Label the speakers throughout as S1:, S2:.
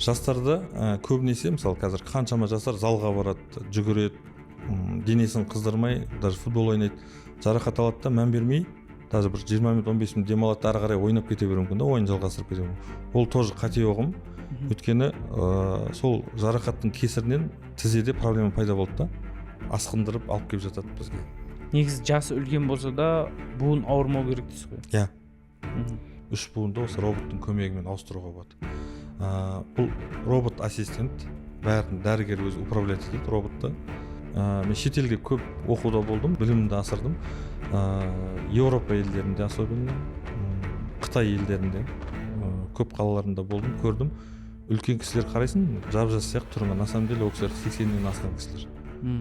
S1: жастарды көбінесе мысалы қазір қаншама жастар залға барады, жүгіреді, денесін қыздырмай, даже футбол ойнайды, жарақат алады да мән бермей, даже бір 20 минут 15 минут демалады, ары қарай ойнап кете беруі мүмкін да, ойын жалғастырып кете беруі мүмкін. Ол тоже қате ұғым. Өйткені сол жарақаттың кесірінен тізеде проблема пайда болды да, асқындырып алып келіп жатады бізге.
S2: Негізі жасы үлкен болса да буын ауырмау керек дейсіз ғой.
S1: Иә. 3 буынды осы роботтың көмегімен ауыстыруға болады. Бұл робот ассистент, бәрін дәрігер өзі управлять етеді роботты. Мен шетелде көп оқуда болдым, білімімді асырдым. Еуропа елдерінде особенно, Қытай елдерінде көп қалаларында болдым, көрдім. Үлкен кісілер қарайсың, жап-жас сияқты тұрған, на самом деле ол кісілер 80-нен асқан кісілер.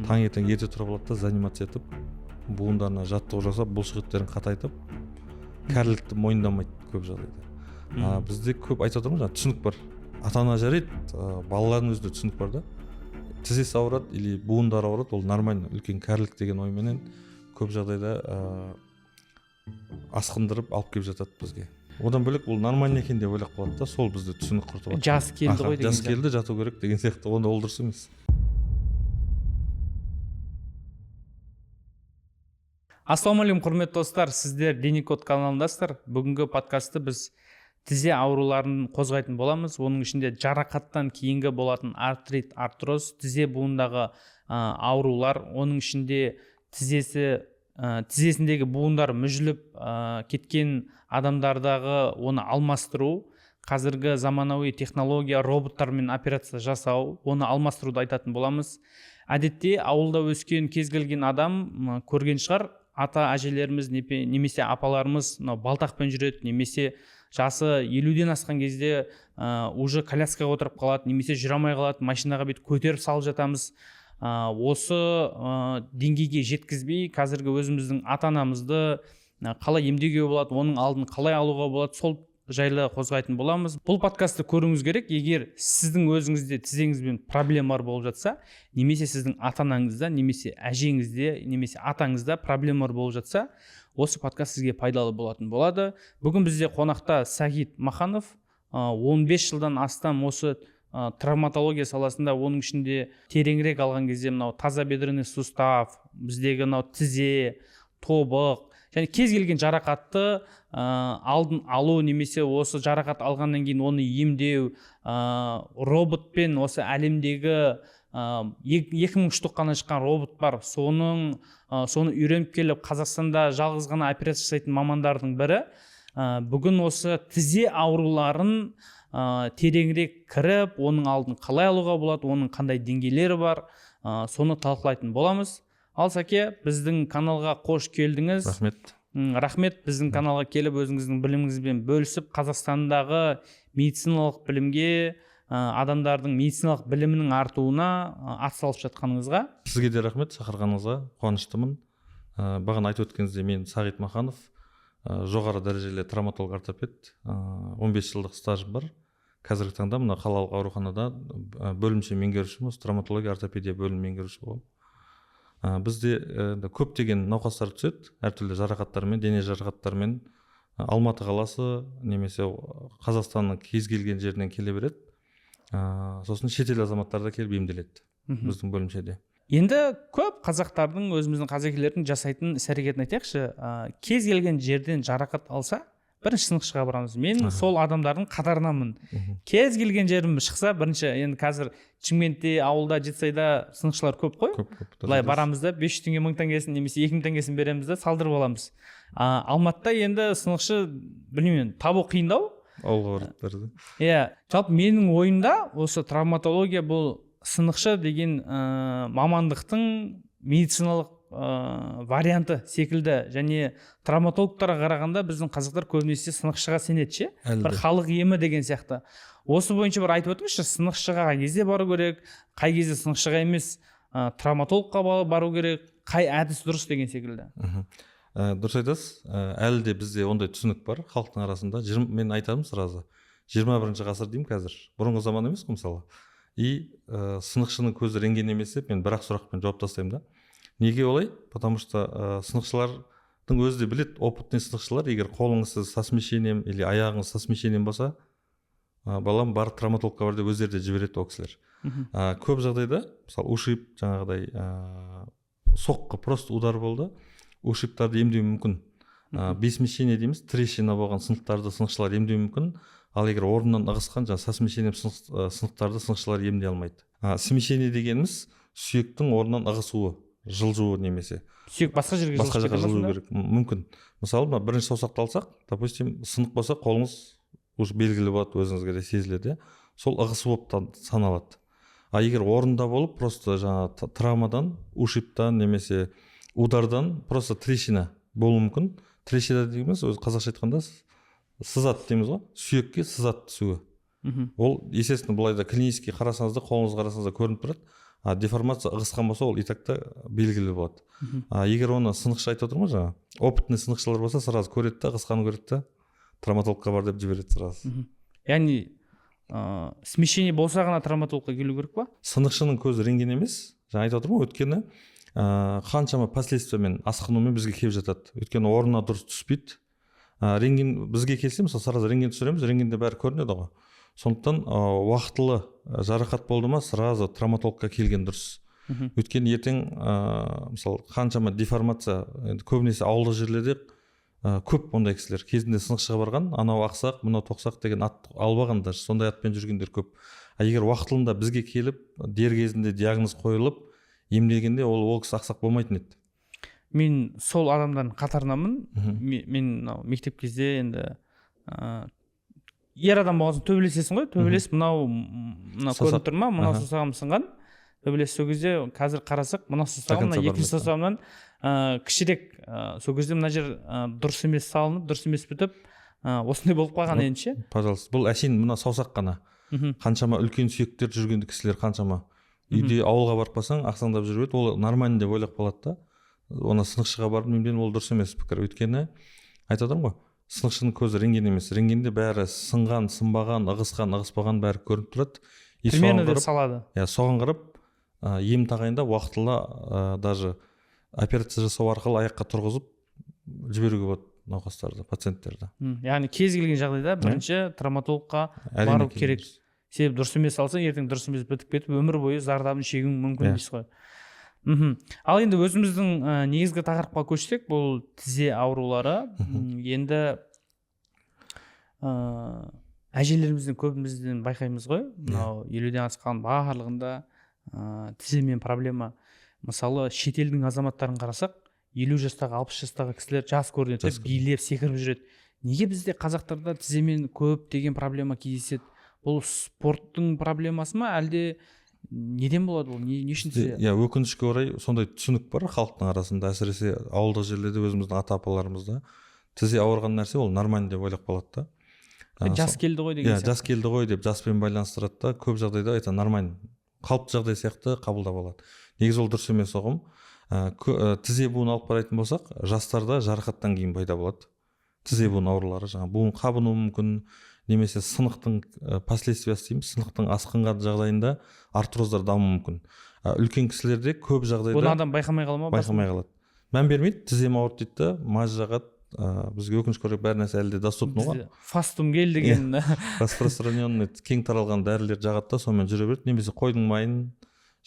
S1: Таңертең ерте тұрып алады да, занимация етіп, буындарына жаттығу жасап, бұлшықеттерін қатайтып, кәрілікті мойындамайды көп жағдайда. Бізде көп айтып отырмын, жаңа түсінік бар. Ата-ана жарайды, балалардың өзінде түсінік бар да. Тізесі ауырады или буындары ауырады, ол нормально, үлкен кәрілік деген ойменен көп жағдайда асқындырып алып келіп жатады бізге. Одан бөлек ол нормально екен деп ойлап қалады да, сол бізде түсінік құртып жатыр.
S2: Жас келді ғой деген.
S1: Жас келді, жату керек деген сияқты, онда ол дұрыс емес.
S2: Ассалаумағалейкум құрметті достар, сіздер Деникод каналындасыздар. Бүгінгі подкастты біз тізе ауруларын қозғайтын боламыз. Оның ішінде жарақаттан кейінгі болатын артрит, артроз, тізе буындағы аурулар, оның ішінде тізесіндегі буындар мүжіліп кеткен адамдардағы оны алмастыру, қазіргі заманауи технология роботтармен операция жасау, оны алмастыруды айтатын боламыз. Әдетте ауылда өскен кез келген адам көрген шығар, ата әжелеріміз немесе апаларымыз балтақпен жүреді, немесе жасы 50-ден асқан кезде уже коляскаға отырып қалады, немесе жүре алмай қалады, машинаға бүйтіп көтеріп салып жатамыз. Осы деңгейге жеткізбей, қазіргі өзіміздің ата-анамызды қалай емдеуге болады, оның алдын қалай алуға болады, сол жайлы қозғайтын боламыз. Бұл подкастты көруіңіз керек. Егер сіздің өзіңізде тізеңізбен проблемалар болып жатса, немесе сіздің ата-анаңызда, немесе әжеңізде, немесе атаңызда проблемалар болып жатса, осы подкаст сізге пайдалы болатын болады. Бүгін бізде қонақта Сағит Маханов, 15 жылдан астам осы травматология саласында, оның ішінде тереңірек алған кезде мынау тазобедренный сустав, біздегі мынау тізе, тобық, және кез келген жарақатты алдын алу, немесе осы жарақат алғаннан кейін оны емдеу, роботпен осы әлемдегі 2000 штук қана шыққан робот бар, соны үйреніп келіп Қазақстанда жалғыз ғана операция жасайтын мамандардың бірі. Бүгін осы тізе ауруларын тереңірек кіріп, оның алдын қалай алуға болады, оның қандай деңгейлері бар, соны талқылайтын боламыз. Ал Сәке, біздің каналға қош келдіңіз.
S1: Рахмет.
S2: Рахмет, біздің каналға келіп өзіңіздің біліміңізбен бөлісіп, Қазақстандағы медициналық білімге, адамдардың медициналық білімінің артуына атсалысып жатқаныңызға.
S1: Сізге де рахмет, шақырғаныңызға қуаныштымын. Бағана айтып өткеніңізде, мен Сағит Маханов, жоғары дәрежелі травматолог ортопед, 15 жылдық стажым бар. Қазіргі таңда мына қалалық ауруханада бөлімше меңгерушіміз, травматология ортопедия бөлім меңгеруші боламын. Бізде көптеген науқастар түседі, әртүрлі жарақаттармен, дене жарақаттармен. Алматы қаласы немесе Қазақстанның кез келген жерінен келе береді. Сосын шетел азаматтары да келіп емделеді біздің бөлімшеде.
S2: Енді көп қазақтардың, өзіміздің қазақилердің жасайтын іс-әрекетін айтайықшы. Кез келген жерден жарақат алса, бірінші сынықшыға барамыз. Мен сол адамдардың қатарынамын. Кез келген жерім шықса, бірінші, енді қазір Шымкентте, ауылда, Жетісайда сынықшылар көп қой. Былай барамыз да 500 теңге 1000 теңгесін немесе 2000 теңгесін береміз да салдырып аламыз. Алматыда енді сынықшы, білмеймін, табу қиындау.
S1: Ауылға барып.
S2: Иә, жалпы менің ойымда осы травматология, бұл сынықшы деген мамандықтың медициналық варианты секілді, және травматологтарға қарағанда біздің қазақтар көбінесе сынықшыға сенеді ше, бір халық емі деген сияқты. Осы бойынша бір айтып өтіңізші, сынықшыға қай кезде бару керек, қай кезде сынықшыға емес травматологқа бару керек, қай әдіс дұрыс деген секілді.
S1: Дұрыс айтасыз. Әлі де бізде ондай түсінік бар халықтың арасында. Мен айтамын сразу, 21 ғасыр деймін қазір. Бұрынғы заман емес қой мысалы. И сынықшының көзі рентген емес деп мен бір-ақ сұрақпен жауап тастаймын да. Неге олай? Потому что сынықшылардың өзі де біледі, опытный сынықшылар, егер қолыңыз со смещением или аяғыңыз со смещением болса, балам бар, травматологқа бар деп өздері де жібереді ол кісілер. Көп жағдайда мысалы ушиб, жаңағыдай соққы, просто удар болды, ушибтарды емдеу мүмкін. Бесмещение дейміз, трещина болған сынықтарды сынықшылар емдеу мүмкін. Ал егер орнынан ығысқан со смещением сынықтарды сынықшылар емдей алмайды. Смещение дегеніміз сүйектің орнынан ығысуы, жылжуы немесе.
S2: Сүйек басқа жерге
S1: жылжу керек. Мүмкін. Мысалы, бірінші саусақты алсақ, допустим, сынық болса, қолыңыз уже белгілі болады, өзіңізге де сезіледі. Сол ығысу болып саналады. Егер орында болып, просто жаңа травмадан, ушибтан немесе удардан просто трещина болуы мүмкін. Трещина дейміз, өз қазақша айтқанда сызат дейміз ғой, сүйекке сызат түсуі. Ол, естественно, былайда клинический қарасаңыз да, қолыңыз қарасаңыз да көрініп тұрады. Деформация ығысқан болса, ол итакта белгілі болады. Егер оны сынықшы айтып отырмын жаңа, опытный сынықшылар болса, сразу көреді да, ығысқанын көреді да, травматологқа бар деп жібереді сразу.
S2: Яғни смещение болса ғана травматологқа келу керек па?
S1: Сынықшының көзі рентген емес, жаңа айтып отырмын, өйткені қаншама последствиямен, асқынумен бізге келіп жатады. Өйткені орнына дұрыс түспейді. Рентген бізге келсе, мысалы сразу рентген түсіреміз, рентгенде бәрі көрінеді ғой. Сондықтан уақытылы жарақат болды ма, сразу травматологқа келген дұрыс. Өйткені ертең мысалы қаншама деформация, көбінесе ауылдық жерлерде көп ондай кісілер кезінде сынықшыға барған, анау ақсақ, мынау тоқсақ деген ат албағандар, сондай атпен жүргендер көп. Егер уақытылында бізге келіп, дер кезінде диагноз қойылып, емделгенде ол кісі ақсақ болмайтын еді.
S2: Мен сол адамдардың қатарынамын. Мен мектеп кезде енді ер адам болған соң төбелесесің ғой, төбелесіп мынау көрініп тұр ма, мынау саусағым сынған. Төбелес сол кезде қазір қарасақ, мынау саусағым, мына екінші саусағымнан кішірек, сол кезде мына жер дұрыс емес салынып, дұрыс емес бітіп, осындай болып қалған ендеше.
S1: Пожалуйста, бұл әшейін мына саусақ қана. Қаншама үлкен сүйектер жүргенді кісілер қаншама. Үйде ауылға барып қалсаң, ақсаңдап жүреді, ол нормально деп ойлап қалады да. Оны сынықшыға барып емдеу ол дұрыс емес пікір. Өйткені айтып отырмын ғой, сынықшының көзі рентген емес. Рентгенде бәрі сынған, сынбаған, ығысқан, ығыспаған бәрі көрініп тұрады.
S2: Примерно деп салады.
S1: Соған қарап ем тағайындап уақытылы даже операция жасау арқылы аяққа тұрғызып жіберуге болады науқастарды, пациенттерді.
S2: Яғни кез келген жағдайда бірінші травматологқа бару керек. Себебі дұрыс емес алсаң, ертең дұрыс емес бітіп кетіп, өмір бойы зардабын шегуің мүмкін дейсіз ғой. Ал енді өзіміздің негізгі тақырыпқа көшсек, бұл тізе аурулары. Енді әжелеріміздің көбімізден байқаймыз ғой, мынау 50-ден асқан барлығында тіземен проблема. Мысалы шетелдің азаматтарын қарасақ, 50 жастағы 60 жастағы кісілер жас көрінеді, билеп секіріп жүреді. Неге бізде қазақтарда тіземен көп деген проблема кездеседі? Бұл спорттың проблемасы ма, әлде неден болады ол? Не үшін тізе?
S1: Өкінішке орай сондай түсінік бар халықтың арасында, әсіресе ауылдық жерлерде, өзіміздің ата-апаларымызда тізе ауырған нәрсе ол нормально деп ойлап қалады да.
S2: Жас келді ғой деген сияқты.
S1: Жас келді ғой деп жаспен байланыстырады да, көп жағдайда это нормально, қалыпты жағдай сияқты қабылдап алады. Негізі ол дұрыс емес ұғым. Тізе буын алып қарайтын болсақ, жастарда жарақаттан кейін пайда болады. Тізе буын аурулары, жаңа буын қабынуы мүмкін, немесе сынықтың последствиясы дейміз, сынықтың асқынған жағдайында артроздар дамуы мүмкін. Үлкен кісілерде көп жағдайда
S2: оны адам байқамай қала ма?
S1: Байқамай қалады. Мән бермейді, тізем ауырды дейді да, маз жағады. Бізге өкінішке орай бәр нәрсе әлі де доступны ғой.
S2: Фастум гель деген
S1: распространенный кең таралған дәрілер жағады да, сонымен жүре береді. Немесе қойдың майын,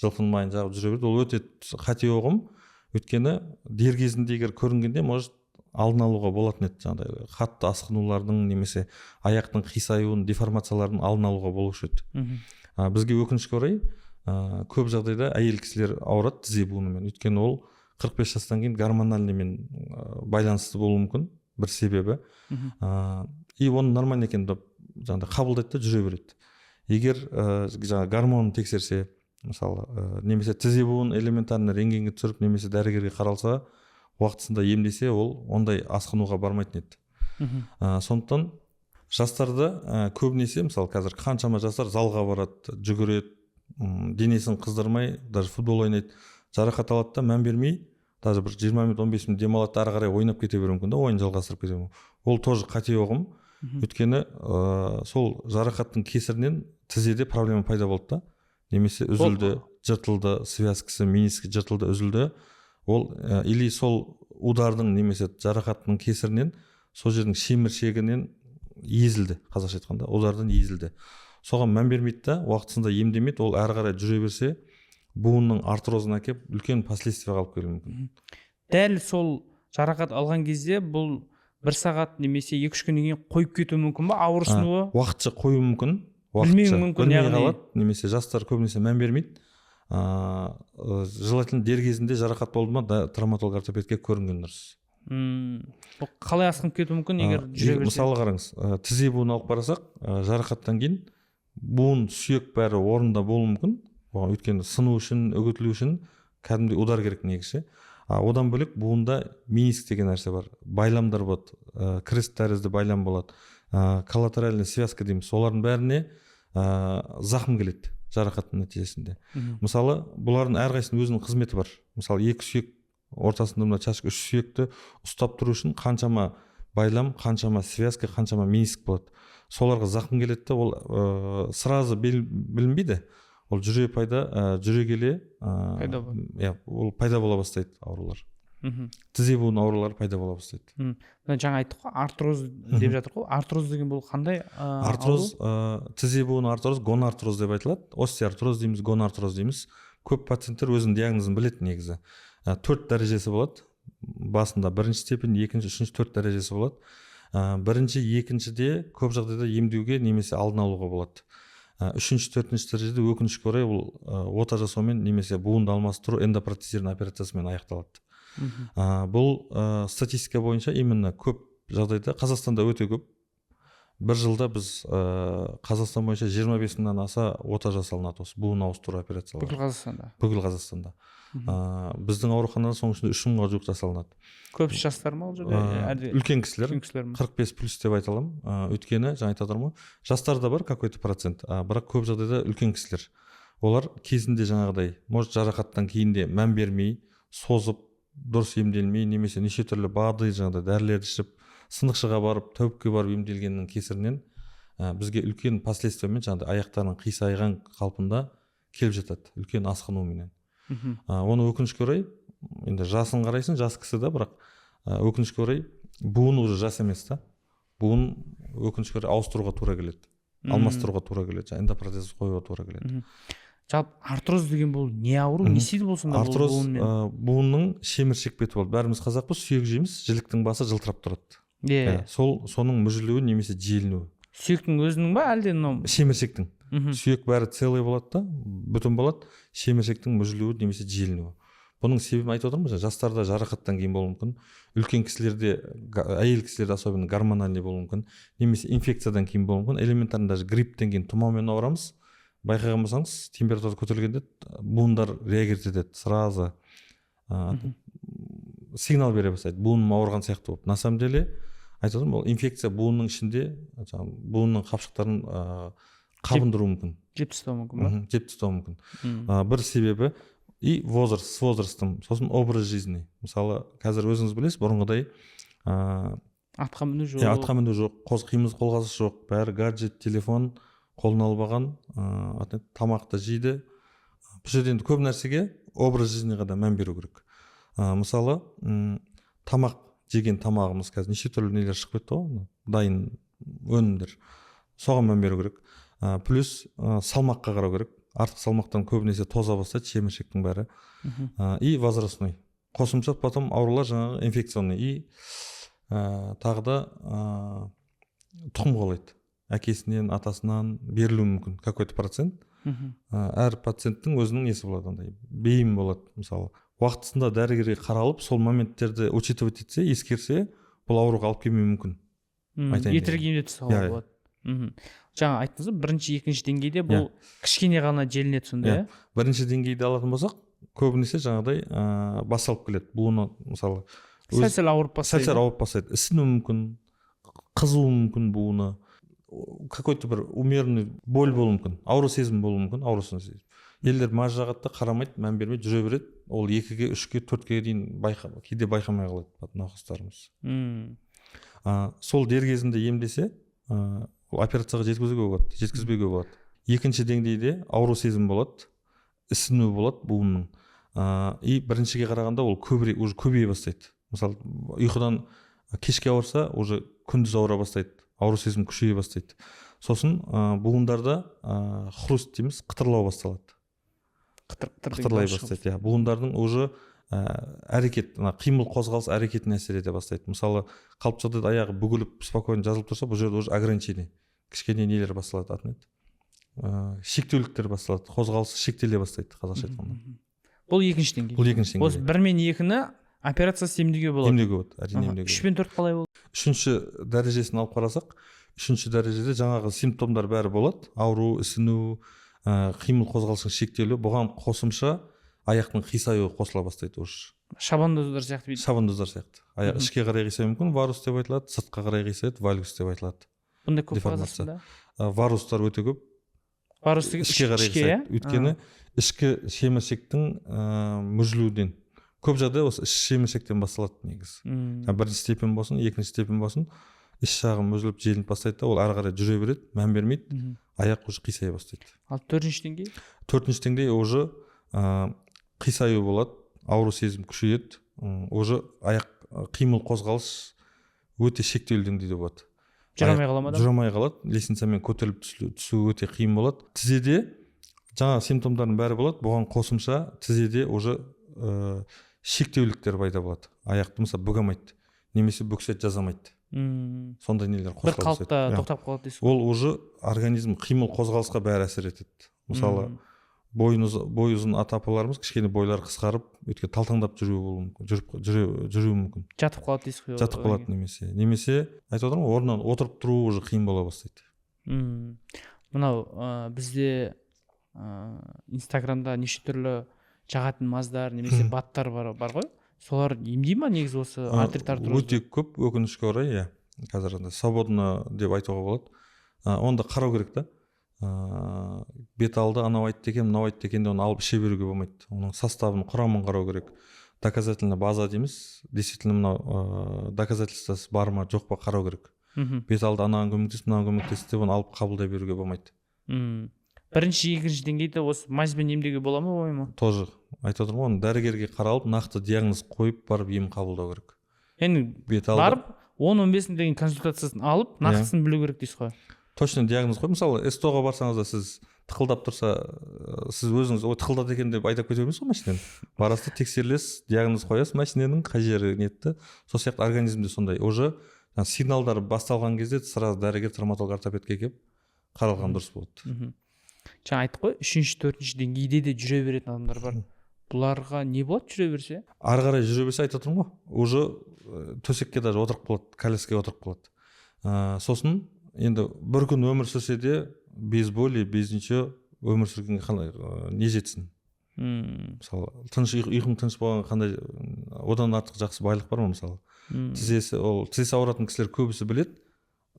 S1: жылқының майын жағып жүре береді. Ол өте қате ұғым. Өйткені дер кезінде егер көрінгенде может алдын алуға болатын еді, жаңағыдай қатты асқынулардың немесе аяқтың қисаюын, деформациялардың алдын алуға болушы еді. Бізге өкінішке орай көп жағдайда әйел кісілер ауырады тізе буынымен. Өйткені ол 45 жастан кейін гормональныймен байланысты болуы мүмкін, бір себебі. И оны нормально екен деп жаңағыдай қабылдайды да жүре береді. Егер жаңағы гормонын тексерсе, мысалы, немесе тізе буын элементарно рентгенге түсіріп, немесе дәрігерге қаралса, уақытысында емдесе, ол ондай асқынуға бармайтын еді. Сондықтан жастарды көбінесе, мысалы, қазір қаншама жастар залға барады, жүгіреді, денесін қыздырмай, даже футбол ойнайды, жарақат алады да, мән бермей, даже бір 20 минут 15 минут демалады, ары қарай ойнап кете беруі мүмкін да, ойын жалғастырып кете беруі. Ол тоже қате ұғым. Өйткені сол жарақаттың кесірінен тізеде проблема пайда болды да, немесе үзілді, жыртылды, связкасы, мениски жыртылды, үзілді. Ол или сол удардың немесе жарақаттың кесірінен сол жердің шеміршегінен езілді, қазақша айтқанда озардан езілді. Соған мән бермейді да, уақытысында емдемейді, ол әрі қарай жүре берсе буынның артрозына әкеліп үлкен последствияға алып келуі мүмкін.
S2: Дәл сол жарақат алған кезде бұл 1 сағат немесе 2-3 күннен кейін қойып кетуі мүмкін ба, ауырсынуы?
S1: Уақытша қою мүмкін,
S2: Білмеуі мүмкін,
S1: білмей
S2: яғни
S1: қалады, немесе жастар көбінесе мән бермейді. Желательно дер кезінде жарақат болды ма, травматолог ортопедке көрінген дұрыс.
S2: Бұл қалай асқынып кетуі мүмкін егер жүре берсе?
S1: Мысалы қараңыз, тізе буын алып қарасақ, жарақаттан кейін буын, сүйек бәрі орнында болуы мүмкін. Өйткені сыну үшін, үгітілу үшін кәдімгідей удар керек негізі. Одан бөлек буында мениск деген нәрсе бар. Байламдар болады, крест тәрізді байлам болады, коллатеральный связка дейміз. Солардың бәріне зақым келеді жарақаттың нәтижесінде. Мысалы, бұлардың әрқайсының өзінің қызметі бар. Мысалы, 2 сүйек ортасында мына шашық 3 сүйекті ұстап тұру үшін қаншама байлам, қаншама связка, қаншама мениск болады. Соларға зақым келеді, ол сразу білінбейді. Ол жүре келе ол пайда бола бастайды аурулар. Тізе буын аурулары пайда бола бастайды.
S2: Жаңа айттық қой, артроз деп жатыр ғой. Артроз деген бұл қандай
S1: артроз? Тізе буын артроз, гонартроз деп айтылады. Остеоартроз дейміз, гонартроз дейміз. Көп пациенттер өзінің диагнозын біледі негізі. 4 дәрежесі болады. Басында 1-ші степень, 2-ші, 3-ші, 4 дәрежесі болады. 1-ші, 2-шіде көп жағдайда емдеуге немесе алдын алуға болады. 3-ші, 4-ші дәрежеде өкінішке орай ол ота жасаумен немесе буынды алмастыру эндопротезированный операциясымен аяқталады. Бұл статистика бойынша именно көп жағдайда Қазақстанда өте көп. Бір жылда біз Қазақстан бойынша 25 мыңнан аса ота жасалынады осы буын ауыстыру операциялары. Бүкіл Қазақстанда. Біздің ауруханада соның ішінде 3 мыңға жуық жасалынады.
S2: Көбісі жастар ма ол жерде?
S1: Үлкен кісілер, 45 плюс деп айта аламын. Өйткені жаңа айтып отырмын, жастарда бар какой-то процент, бірақ көп жағдайда үлкен кісілер. Олар кезінде жаңағыдай, может жарақаттан кейін де мән бермей, созып, дұрыс емделмей, немесе неше түрлі БАДы жаңағыдай дәрілерді ішіп, сынықшыға барып, тәуіпке барып емделгеннің кесірінен бізге үлкен последствиямен жаңағыдай аяқтарының қисайған қалпында келіп жатады, үлкен асқынуменен. Оны өкінішке орай, енді жасын қарайсың, жас кісі да, бірақ өкінішке орай буын уже жас емес та. Буын өкінішке орай ауыстыруға тура келеді, алмастыруға тура келеді, эндопротез қоюға тура келеді.
S2: Жалпы артроз деген бұл не ауру, не істейді болсын да бұл буынмен?
S1: Артроз буынның шеміршек беті болды. Бәріміз қазақпыз, сүйек жейміз, жіліктің басы жылтырап тұрады. Соның мүжілуі немесе желінуі.
S2: Сүйектің өзінің ба, әлде
S1: шеміршектің? Сүйек бәрі целый болады да, бүтін болады, шеміршектің мүжілуі немесе желінуі. Бұның себебін айтып отырмын, жастарда жарақаттан кейін болуы мүмкін, үлкен кісілерде, әйел кісілерде особенно гормональный болуы мүмкін, немесе инфекциядан кейін болуы мүмкін, элементарный даже грипптен кейін тұмаумен ауырамыз. Байқаған болсаңыз, температура көтерілгенде буындар реагировать етеді, сразу сигнал бере бастайды, буыным ауырған сияқты болып. На самом деле, айтып отырмын, ол инфекция буынның ішінде, буынның қапшықтарын қабындыруы мүмкін.
S2: Жеп тастауы мүмкін ба?
S1: Жеп тастауы мүмкін. Бір себебі и возраст, с возрастом, сосын образ жизни. Мысалы, қазір өзіңіз білесіз, бұрынғыдай
S2: атқа міну жоқ.
S1: Атқа міну жоқ, қимыз қолғасы жоқ, бәрі гаджет, телефон қолына албаған, тамақты жейді. Бұл жерде көп нәрсеге образ жизниға да мән беру керек. Мысалы, тамақ жеген тамағымыз қазір неше түрлі нелер шығып кетті ғой, дайын өнімдер. Соған мән беру керек. Плюс салмаққа қарау керек. Артық салмақтан көбінесе тоза бастайды, шеміршектің бәрі. И возрастной. Қосымша потом аурулар жаңағы инфекционный. И тағы да тұқым қуалайды. Әкесінен, атасынан берілуі мүмкін какой-то процент. Әр пациенттің өзінің несі болады, андай бейім болады. Мысалы, уақытысында дәрігерге қаралып, сол моменттерді учитывать етсе, ескерсе, бұл ауруға алып келмеуі мүмкін.
S2: Ертерек емдеп тастауға болады. Жаңа айттыңыз ба, 1-ші, 2-ші деңгейде бұл кішкене ғана желінеді сонда.
S1: 1-ші деңгейде алатын болсақ, көбінесе жаңағыдай басалып келеді. Буыны мысалы
S2: сәл ауырып
S1: бастайды. Ісіну мүмкін, қызуы мүмкін буыны, какой-то бір умеренный боль болуы мүмкін, ауру сезім болуы мүмкін, аурусыз сезім. Елдер маз жағатта қарамайды, мән бермейді, жүре береді. Ол 2-ге, 3-ге, 4-ге дейін кейде байқамай қалады науқастарымыз. Сол дер кезінде емдесе, операцияға жеткізбеуге болады. 2-ші деңгейде ауру сезім болады, ісіну болады буынның. И 1-шіге қарағанда ол көбейе бастайды. Мысалы, ұйқыдан кешке ауырса, уже күндіз ауыра бастайды. ауру сезім күшейе бастайды. Сосын буындарда хруст дейміз, қытырлау басталады. Қытырлай бастайды. Иә, буындардың уже әрекет, қимыл қозғалыс әрекетіне әсер ете бастайды. Мысалы, қалыпты жағдайда аяғы бүгіліп спокойно жазылып тұрса, бұл жерде уже ограничение, кішкене нелер басталады, шектеуліктер басталады, қозғалысы шектеле бастайды, қазақша айтқанда.
S2: Бұл екінші деңгей.
S1: Бұл екінші деңгей.
S2: Осы 1 мен 2-ні операциясыз емдеуге болады.
S1: Емдеуге болады, әрине емдеуге.
S2: 3 пен 4 қалай болды?
S1: 3-ші дәрежесін алып қарасақ, 3-ші дәрежеде жаңағы симптомдар бәрі болады. Ауру, ісіну, қимыл қозғалысының шектелуі, бұған қосымша аяқтың қисаюы қосыла бастайды уже.
S2: Шабандоздар сияқты бейді.
S1: Шабандоздар сияқты. Аяқ ішке қарай қисаюы мүмкін, варус деп айтылады, сыртқа қарай қисайды, вальгус деп айтылады.
S2: Бұндай көп қазақстанда?
S1: Варустар өте көп.
S2: Варус
S1: ішке қарай қисайды. Өйткені ішкі шеміршектің мүжілуден. Көп жағдай осы іш шеміршектен басталады негізі. Бірінші степен болсын, екінші степен болсын, іш жағы мүжіліп желініп бастайды да, ол ары қарай жүре береді, мән бермейді, аяқ уже қисая бастайды.
S2: Ал 4-ші деңгей?
S1: 4-ші деңгей уже қисаю болады, ауру сезім күшейеді, уже аяқ қимыл қозғалыс өте шектеулі деңгейде болады.
S2: Жүрамай қалады ма?
S1: Жүрамай қалады, лестницамен көтеріліп түсу өте қиын болады. Тізеде жаңа симптомдардың бәрі болады, бұған қосымша тізеде уже шектеуліктер пайда болады. Аяқты мысалы бүге алмайды, немесе бүксе жазамайды. Сондай нелер қосыла
S2: бастайды. Бір қалыпта тоқтап қалады дейсіз.
S1: Ол уже организм қимыл қозғалысқа бәрі әсер етеді. Мысалы, бой ұзын ата-апаларымыз кішкене бойлары қысқарып, өйткені талтаңдап жүруі мүмкін.
S2: Жатып қалады дейсіз ғой.
S1: Жатып қалады немесе айтып отырмын, орнынан отырып тұру уже қиын бола бастайды.
S2: Мынау бізде Инстаграмда неше түрлі жағатын маздар немесе баттар бар ғой. Солар емдей ма негізі осы артрит?
S1: Өте көп, өкінішке орай, иә. Қазір свободно деп айтуға болады. Онда қарау керек та. Бет алды, анау айтты екен, мынау айтты екен де оны алып іше беруге болмайды. Оның составын, құрамын қарау керек. Доказательная база дейміз. Действительно мынау доказательствосы бар ма, жоқ па қарау керек. Бет алды анаған көмектесіп, мынаған көмектесіп деп оны алып қабылдай беруге болмайды.
S2: Бірінші, екінші деңгейде осы мазбен емдеуге бола ма, болмай ма?
S1: Тоже айтып отырмын, оны дәрігерге қаралып, нақты диагноз қойып барып ем қабылдау керек.
S2: Яғни барып 10-15 деген консультациясын алып, нақтысын білу керек дейсіз ғой.
S1: Точно диагноз қойып, мысалы, СТО-ға барсаңыз да сіз тықылдап тұрса, сіз өзіңіз тықылдады екен деп айдап кете бермейсіз ғой машинені. Барасыз, тексерілесіз, диагноз қоясыз, машиненің қай жері нетті. Сол сияқты организмде сондай уже сигналдар басталған кезде сразу дәрігер, травматолог, ортопедке келіп қаралған дұрыс болады.
S2: Жаңа айттық қой, 3-ші, 4-ші деңгейде де жүре беретін адамдар бар. Бұларға не болады жүре берсе?
S1: Ары қарай жүре берсе айтып отырмын ғой, уже төсекке даже отырып қалады, коляскаға отырып қалады. Сосын енді бір күн өмір сүрсе де без боли, без ничего өмір сүргенге не жетсін? Мысалы, ұйқың тыныш болған қандай одан артық жақсы байлық бар ма мысалы? Тізесі ауыратын кісілер көбісі біледі,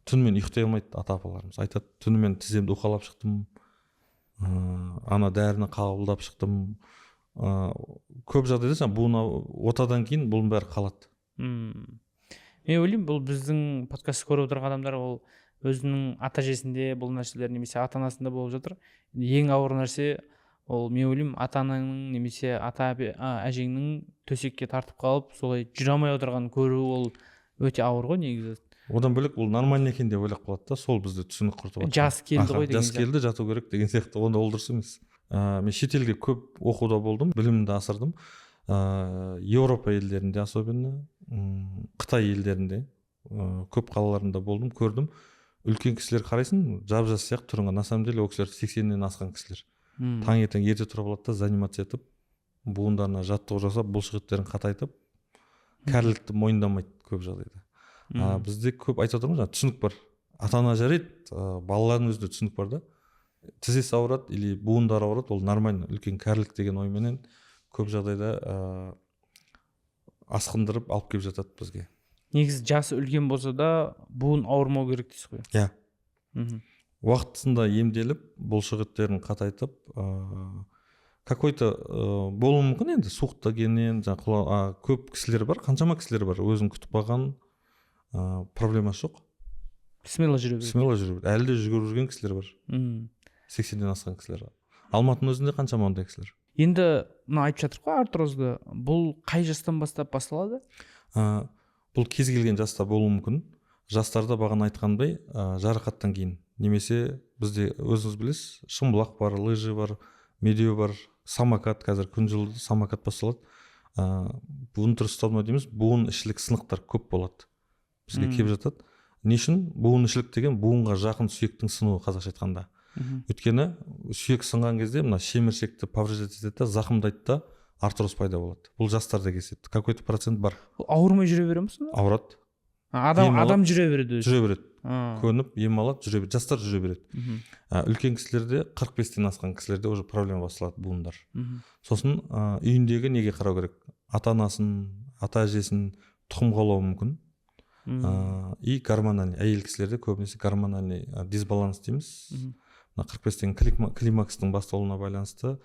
S1: түнімен ұйықтай алмайды ата-апаларымыз. Айтады, түнімен тіземді уқалап шықтым, ана дәріні қабылдап шықтым. Көп жағдайда бұны отадан кейін бұның бәрі қалады.
S2: Мен ойлаймын, бұл біздің подкастты көріп отырған адамдар ол өзінің ата-әжесінде бұл нәрселер немесе ата-анасында болып жатыр. Ең ауыр нәрсе ол, мен ойлаймын, ата-ананың немесе ата-әжеңнің төсекке тартып қалып, солай жүре алмай отырғанын көру ол өте ауыр ғой негізі.
S1: Одан бөлек ол нормально екен деп ойлап қалады да, сол бізді түсінік құртып жатыр.
S2: Жас келді ғой деген.
S1: Жас келді, жату керек деген сияқты, онда ол дұрыс емес. Мен шетелге көп оқуда болдым, білімімді асырдым. Еуропа елдерінде особенно, Қытай елдерінде көп қалаларында болдым, көрдім. Үлкен кісілер қарайсың, жап-жас сияқты түріңе, на самом деле ол кісілер 80-нен асқан кісілер. Таңертең ерте тұрып алады да, занимация етіп, буындарына жаттығу жасап, бұлшықеттерін қатайтып, кәрілікті мойындамайды көп жағдайда. Бізде көп айтып отырмыз, түсінік бар. Ата-ана жарайды, балалардың өзінде түсінік бар да. Тізесі ауырады или буындары ауырады, ол нормально, үлкен кәрілік деген ойменен көп жағдайда асқындырып алып келіп жатады бізге.
S2: Негізі жасы үлкен болса да буын ауырмау керек дейсіз ғой.
S1: Иә. Уақытысында емделіп, бұлшықеттерін қатайтып, какой-то болуы мүмкін енді суықтагеннен, көп кісілер бар, қаншама кісілер бар, өзін күтіп қалған проблемасы жоқ.
S2: Смело жүре береді.
S1: Әлі де жүгіріп жүрген кісілер бар. 80-ден асқан кісілер. Алматының өзінде қаншама ондай кісілер.
S2: Енді мына айтып жатыр ғой артрозды, бұл қай жастан бастап басталады?
S1: Бұл кез келген жаста болуы мүмкін. жастарда бағана айтқандай жарақаттан кейін немесе бізде өзіңіз білесіз шымбұлақ бар, лыжи бар, медеу бар, самокат, қазір күн жылы самокат басталады. Буын дұрыс ұсталмау дейміз, буын ішілік сынықтар көп болады бізге келіп жатады. Не үшін? Буын ішілік деген буынға жақын сүйектің сынуы, қазақша айтқанда. Өйткені сүйек сынған кезде мына шеміршекті повреждать етеді да, зақымдайды да, артроз пайда болады. Бұл жастарда кездеседі. Какой-то процент бар.
S2: Ауырмай жүре бере ме сонда?
S1: Ауырады.
S2: Адам жүре береді өзі.
S1: Жүре береді. Көніп, ем алады, жүре береді. Жастар жүре береді. Үлкен кісілерде 45-тен асқан кісілерде уже проблема басталады буындар. Сосын үйіндегі неге қарау керек? Ата-анасын, ата-әжесін тұқым қуалауы мүмкін. И гормональный, әйел кісілерде көбінесе гормональный дисбаланс дейміз. 45-тен климакстың басталуына байланысты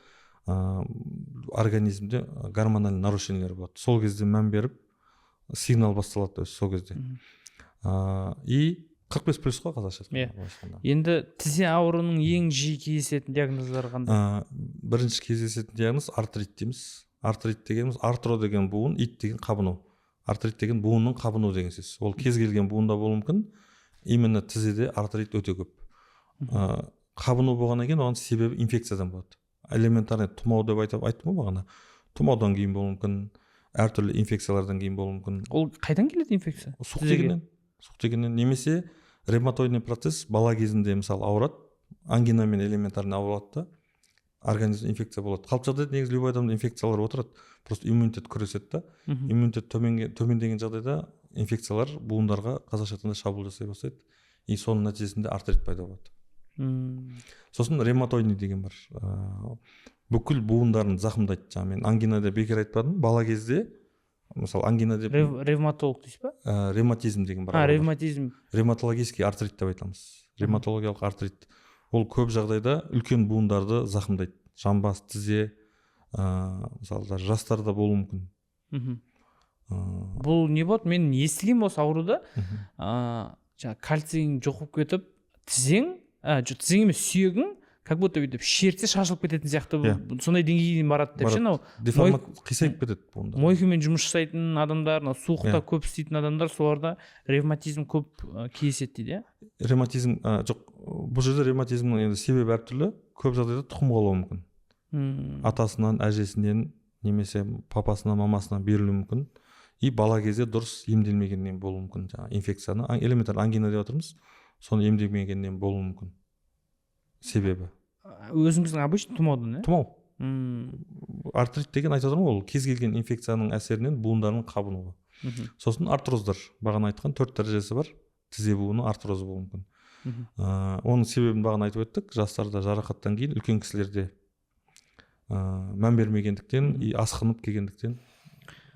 S1: организмде гормональный нарушениелер болады. Сол кезде мән беріп сигнал басталады сол кезде. И 45 плюс қой қазақша айтқанда.
S2: Енді тізе ауруының ең жиі кездесетін диагноздары қандай?
S1: Бірінші кездесетін диагноз артрит дейміз. Артрит дегеніміз артро деген буын, ит деген қабыну. Артрит деген буынның қабыну деген сөз. Ол кез келген буында болуы мүмкін. Именно тізеде артрит өте көп. Қабыну болғаннан кейін оған себебі инфекциядан болады. Элементарный тұмау деп айттым ғой бағана. Тұмаудан кейін болуы мүмкін, әртүрлі инфекциялардан кейін болуы мүмкін.
S2: Ол қайдан келеді инфекция?
S1: Суық тигеннен немесе ревматоидный процесс бала кезінде мысалы ауырады, ангинамен элементарный ауырады да, организм инфекция болады. Қалып жағдайда негізі любой адамда инфекциялар отырады. Просто иммунитет күреседі да. Иммунитет төмендеген жағдайда инфекциялар буындарға қазақша айтқанда шабуыл жасай бастайды. И соның нәтижесінде артрит пайда болады. Сосын ревматоидный деген бар. Бүкіл буындарын зақымдайды. Мен ангинада бекер айтпадым. Бала кезде мысалы ангина деп
S2: ревматолог дейсіз ба?
S1: Ревматизм деген бар.
S2: Ревматизм.
S1: Ревматологический артрит деп айтамыз. Ревматологиялық артрит. Ол көп жағдайда үлкен буындарды зақымдайды. Жамбас, тізе, мысалы жастарда болуы мүмкін.
S2: Бұл не болады? Мен естігем осы ауруда. Кальцийің жоқ болып кетіп, тізең емес, сүйегің как будто бүйтіп шертсе шашылып кететін сияқты. Сондай деңгейге барады деп ше.
S1: Деформат қисайып кетеді буында.
S2: Мойкамен жұмыс жасайтын адамдар, суықта көп істейтін адамдар, соларда ревматизм көп кездеседі дейді.
S1: Ревматизм жоқ. Бұл жерде ревматизмнің енді себебі әртүрлі. Көп жағдайда тұқым қуалауы мүмкін. Атасынан, әжесінен, немесе папасынан, мамасынан берілуі мүмкін. И бала кезде дұрыс емделмегеннен болуы мүмкін. Инфекцияны элементарный ангина деп отырмыз. Соны емдемегеннен болуы мүмкін. Себебі
S2: өзіңіздің обычный тұмаудан,
S1: тұмау. Артрит деген айтып отырмын, ол кез келген инфекцияның әсерінен буындардың қабынуы. Сосын артроздар, бағана айтқан 4 дәрежесі бар. Тізе буыны артрозы болуы мүмкін. Оның себебін бағана айтып өттік. Жастарда жарақаттан кейін, үлкен кісілерде мән бермегендіктен и асқынып келгендіктен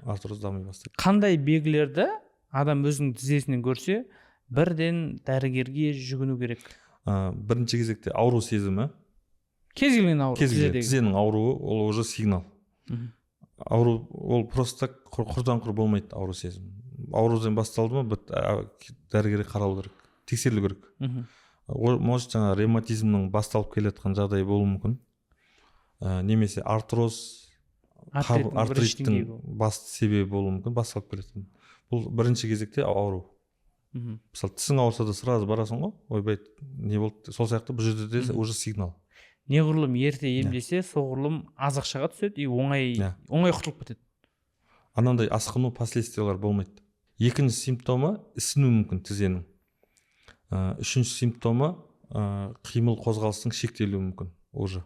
S1: артроз дамый бастайды.
S2: Қандай белгілерді адам өзінің тізесінен көрсе, бірден дәрігерге жүгіну керек?
S1: Бірінші кезекте ауру сезімі.
S2: Кез келген ауру.
S1: Тізенің ауруы, ол уже сигнал. Ауру, ол просто құрдан құр болмайды ауру сезім. Ауруден басталды ма, дәрігерге қаралу керек, тексерілу керек. Может жаңа ревматизмнің басталып келетқан жағдай болуы мүмкін. Немесе артроз, артриттің басты себебі болуы мүмкін, басталып келеткен. Бұл бірінші кезекте ауру. Мысалы тісің ауырса да сразу барасың ғой, ойбай не болды, сол сияқты бұл жерде де уже сигнал.
S2: Неғұрлым ерте емдесе, соғұрлым аз ақшаға түседі и оңай құтылып кетеді.
S1: Анандай асқыну последствиялар болмайды. Екінші симптомы ісіну мүмкін тізенің. Үшінші симптомы қимыл қозғалыстың шектелуі мүмкін уже.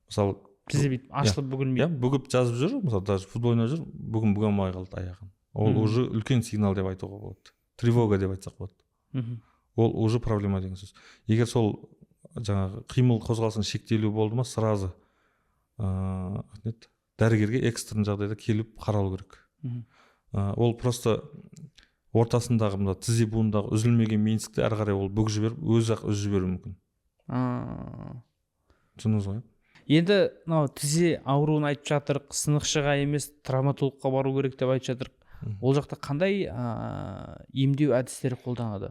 S1: Мысалы
S2: тізе бүйтіп ашылып бүгілмейді.
S1: Бүгіп жазып жүр, мысалы даже футбол ойнап жүр, бүгін бүге алмай қалды аяғын. Ол уже үлкен сигнал деп айтуға болады. Тревога деп айтсақ болады. Ол уже проблема деген сөз. Егер сол жаңағы қимыл қозғалысының шектелуі болды ма, сразу дәрігерге экстрен жағдайда келіп қаралу керек. Ол просто ортасындағы мына тізе буындағы үзілмеген меншікті әрі қарай ол бүгіп жіберіп, өзі-ақ үзіп жіберуі мүмкін. Түсіндіңіз ғой?
S2: Енді мынау тізе ауруын айтып жатырық, сынықшыға емес травматологқа бару керек деп айтып жатырық. Ол жақта қандай емдеу әдістері қолданады?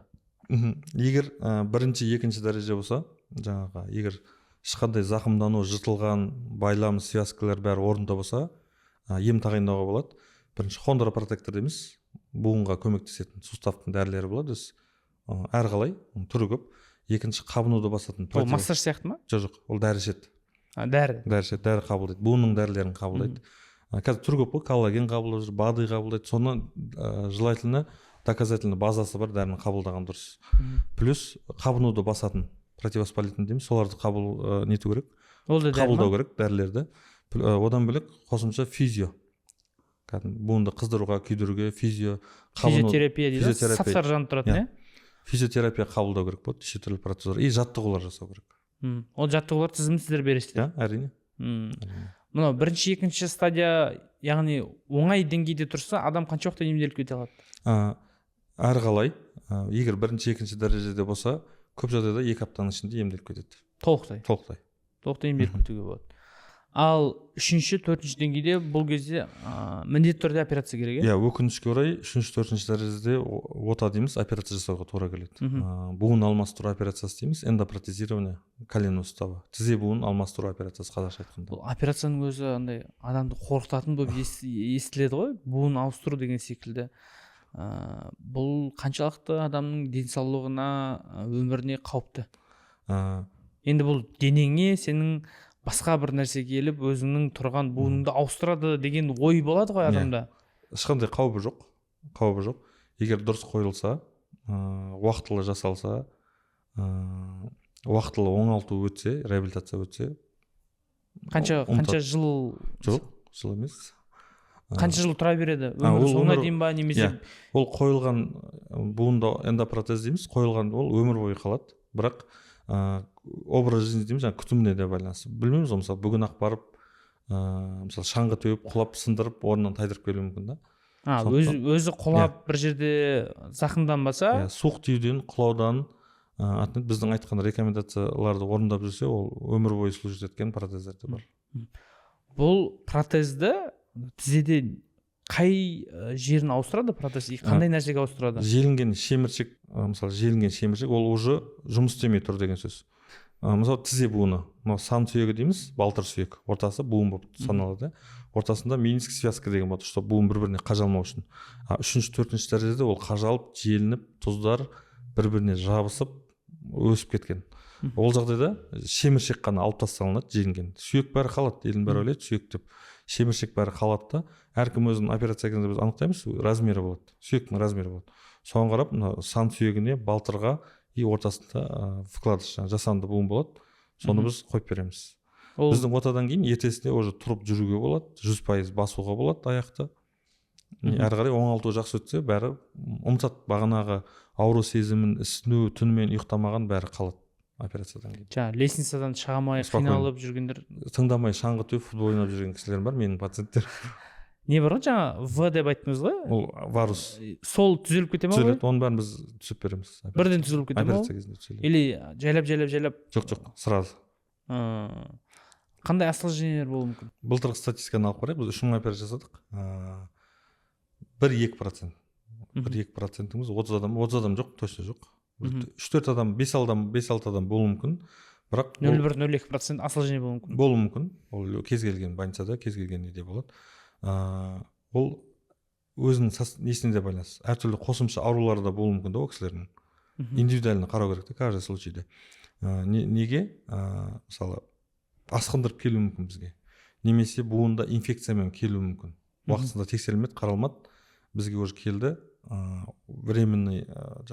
S1: Егер бірінші, екінші дәреже болса, жаңағы егер ешқандай зақымдану, жыртылған байлам, связкалар бәрі орнында болса, ем тағайындауға болады. Бірінші хондропротектор дейміз, буынға көмектесетін суставтың дәрілері болады. әрі қалай түрі көп. Екінші қабынуды басатын
S2: ол массаж сияқты ма?
S1: Жоқ, ол дәрі ішеді.
S2: Дәрі
S1: ішеді, дәрі қабылдайды, буынның дәрілерін қабылдайды. Қазір түр көп қой, коллаген қабылдап жүр, БАДы қабылдайды. Соны желательно доказательно базасы бар дәріні қабылдаған дұрыс. Плюс қабынуды басатын противовоспалительный дейміз, соларды нету керек, қабылдау керек дәрілерді. Одан бөлек қосымша физио, буынды қыздыруға, күйдіруге
S2: физиотерапия дейді, сап-сары жанып тұратын,
S1: физиотерапия қабылдау керек болады, неше түрлі процедура и жаттығулар жасау керек.
S2: Ол жаттығулар тізімін сіздер бересіздер?
S1: Әрине.
S2: Мынау бірінші, екінші стадия, яғни оңай деңгейде тұрса, адам қанша уақытта емделіп кете алады?
S1: Әрі қалай, егер бірінші, екінші дәрежеде болса, көп жағдайда 2 аптаның ішінде емделіп кетеді.
S2: Толықтай емделіп кетуге болады. Ал үшінші, төртінші деңгейде бұл кезде міндетті түрде операция керек,
S1: өкінішке орай, үшінші, төртінші дәрежеде ота дейміз, операция жасауға тура келеді. Буын алмастыру операциясы дейміз, эндопротезирование коленного сустава, тізе буын алмастыру операциясы қазақша айтқанда.
S2: Бұл операцияның өзі андай адамды қорқытатын болып естіледі ғой, буын ауыстыру деген секілді. Бұл қаншалықты адамның денсаулығына, өміріне қауіпті? Енді бұл денеңе сенің басқа бір нәрсе келіп, өзіңнің тұрған буыныңды ауыстырады деген ой болады ғой адамда.
S1: Ешқандай қаупі жоқ. Егер дұрыс қойылса, уақытылы жасалса, уақытылы оңалту өтсе, реабилитация өтсе.
S2: Қанша жыл?
S1: Жоқ, жыл емес.
S2: Қанша жыл тұра береді? Өмір соңына дейін ба, немесе?
S1: Ол қойылған буында эндопротез дейміз, қойылған ол өмір бойы қалады. Бірақ образ жизни дейміз, күтіміне де байланысты. Білмейміз, мысалы бүгін ақ барып, мысалы шаңғы теуіп, құлап, сындырып, орнынан тайдырып келуі мүмкін да.
S2: Өзі құлап бір жерде зақымданбаса,
S1: суық тиюден, құлаудан, біздің айтқан рекомендацияларды орындап жүрсе, ол өмір бойы служит еткен протездер де бар.
S2: Бұл протезді тізеде қай жерін ауыстырады протез? Қандай нәрсеге ауыстырады?
S1: Желінген шеміршек, ол уже жұмыс істемей тұр деген сөз. Мысалы тізе буыны, сан сүйегі дейміз, балтыр сүйек, ортасы буын болып саналады. Ортасында мениск связка деген болады, чтобы буын бір-біріне қажалмау үшін. Үшінші, төртінші дәрежеде ол қажалып, желініп, тұздар бір-біріне жабысып, өсіп кеткен. Ол жағдайда шеміршек қана алып тасталынады, желінген. Сүйек бәрі қалады, елдің бәрі ойлайды, сүйек деп. Шеміршек бәрі қалады да, әркім өзінің операция кезінде біз анықтаймыз, размері болады, сүйектің размері болады. Соған қарап, сан сүйегіне, балтырға и ортасында вкладыш, жасанды буын болады, соны біз қойып береміз. Біздің отадан кейін ертесінде уже тұрып жүруге болады, 100% басуға болады аяқты. Әрі қарай оңалту жақсы өтсе, бәрі ұмытады, бағанағы ауру сезімін, ісіну, түнімен ұйықтамаған бәрі қалады операциядан кейін.
S2: Лестницадан шыға алмай қиналып жүргендер,
S1: тыңдамай шаңғы теуіп футбол ойнап жүрген кісілер бар, менің пациенттер.
S2: Не бар ғой, жаңа В деп айттыңыз ғой?
S1: Ол варус.
S2: Сол түзеліп кете ма?
S1: Түзеледі, оның бәрін біз түсіп береміз.
S2: Бірден түзеліп кете ма?
S1: Операция кезінде түзеледі.
S2: Или жайлап?
S1: Жоқ, сразу.
S2: Қандай осложнениелер болуы мүмкін?
S1: Былтырғы статистиканы алып қарайық, біз 3 мың операция жасадық. 1-2%. 1-2%-іміз 30 адам жоқ, точно жоқ. 3-4 адам, 5-6 адам болуы мүмкін. Бірақ
S2: 0,1-0,2% осложнение болуы мүмкін.
S1: Болуы мүмкін. Ол кез келген больницада, кез келген неде болады. Ол өзінің несіне де байланысты. Әртүрлі қосымша аурулары да болуы мүмкін да ол кісілердің. Индивидуально қарау керек те, каждый случайда. Неге? Мысалы, асқындырып келуі мүмкін бізге. Немесе буында инфекциямен келуі мүмкін. Уақытысында тексерілмеді, қаралмады. Бізге уже келді, временный